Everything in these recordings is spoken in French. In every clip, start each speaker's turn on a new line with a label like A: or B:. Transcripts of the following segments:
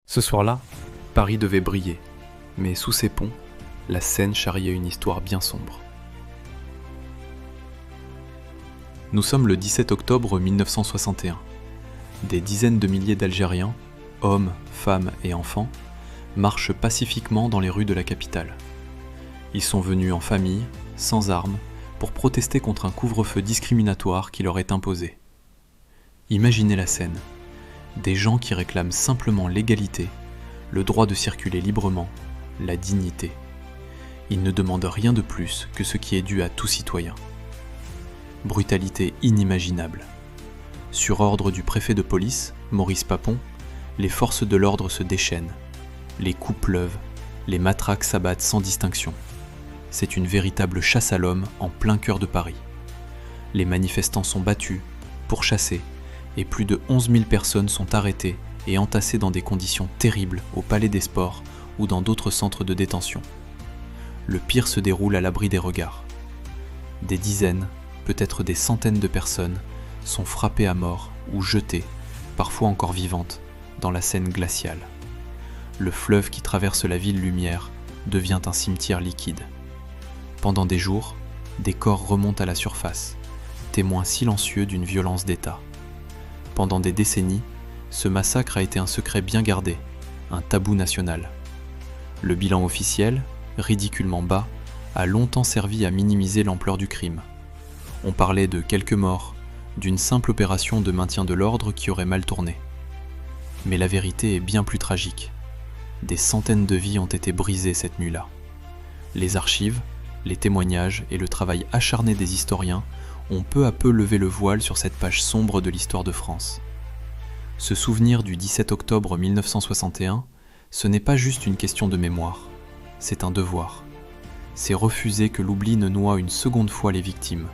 A: Ce soir-là, Paris devait briller, mais sous ses ponts, la Seine charriait une histoire bien sombre. Nous sommes le 17 octobre 1961. Des dizaines de milliers d'Algériens, hommes, femmes et enfants, marchent pacifiquement dans les rues de la capitale. Ils sont venus en famille, sans armes, pour protester contre un couvre-feu discriminatoire qui leur est imposé. Imaginez la scène. Des gens qui réclament simplement l'égalité, le droit de circuler librement, la dignité. Ils ne demandent rien de plus que ce qui est dû à tout citoyen. Brutalité inimaginable. Sur ordre du préfet de police, Maurice Papon, les forces de l'ordre se déchaînent. Les coups pleuvent, les matraques s'abattent sans distinction. C'est une véritable chasse à l'homme en plein cœur de Paris. Les manifestants sont battus, pourchassés, et plus de 11 000 personnes sont arrêtées et entassées dans des conditions terribles au Palais des Sports ou dans d'autres centres de détention. Le pire se déroule à l'abri des regards. Des dizaines, peut-être des centaines de personnes sont frappées à mort ou jetées, parfois encore vivantes, dans la Seine glaciale. Le fleuve qui traverse la ville lumière devient un cimetière liquide. Pendant des jours, des corps remontent à la surface, témoins silencieux d'une violence d'État. Pendant des décennies, ce massacre a été un secret bien gardé, un tabou national. Le bilan officiel, ridiculement bas, a longtemps servi à minimiser l'ampleur du crime. On parlait de quelques morts, d'une simple opération de maintien de l'ordre qui aurait mal tourné. Mais la vérité est bien plus tragique. Des centaines de vies ont été brisées cette nuit-là. Les archives, les témoignages et le travail acharné des historiens ont peu à peu levé le voile sur cette page sombre de l'histoire de France. Se souvenir du 17 octobre 1961, ce n'est pas juste une question de mémoire, c'est un devoir. C'est refuser que l'oubli ne noie une seconde fois les victimes.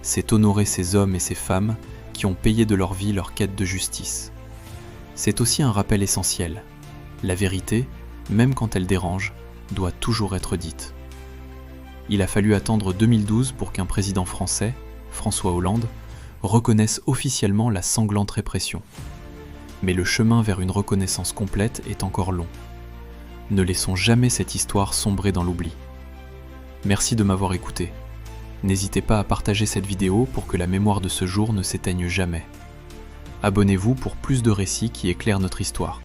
A: C'est honorer ces hommes et ces femmes qui ont payé de leur vie leur quête de justice. C'est aussi un rappel essentiel. La vérité, même quand elle dérange, doit toujours être dite. Il a fallu attendre 2012 pour qu'un président français, François Hollande, reconnaisse officiellement la sanglante répression. Mais le chemin vers une reconnaissance complète est encore long. Ne laissons jamais cette histoire sombrer dans l'oubli. Merci de m'avoir écouté. N'hésitez pas à partager cette vidéo pour que la mémoire de ce jour ne s'éteigne jamais. Abonnez-vous pour plus de récits qui éclairent notre histoire.